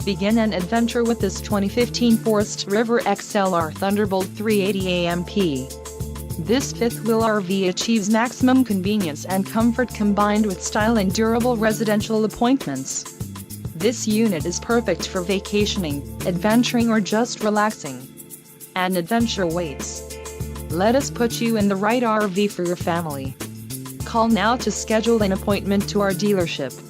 Begin an adventure with this 2015 Forest River XLR Thunderbolt 380AMP. This fifth-wheel RV achieves maximum convenience and comfort combined with style and durable residential appointments. This unit is perfect for vacationing, adventuring or just relaxing. An adventure waits. Let us put you in the right RV for your family. Call now to schedule an appointment to our dealership.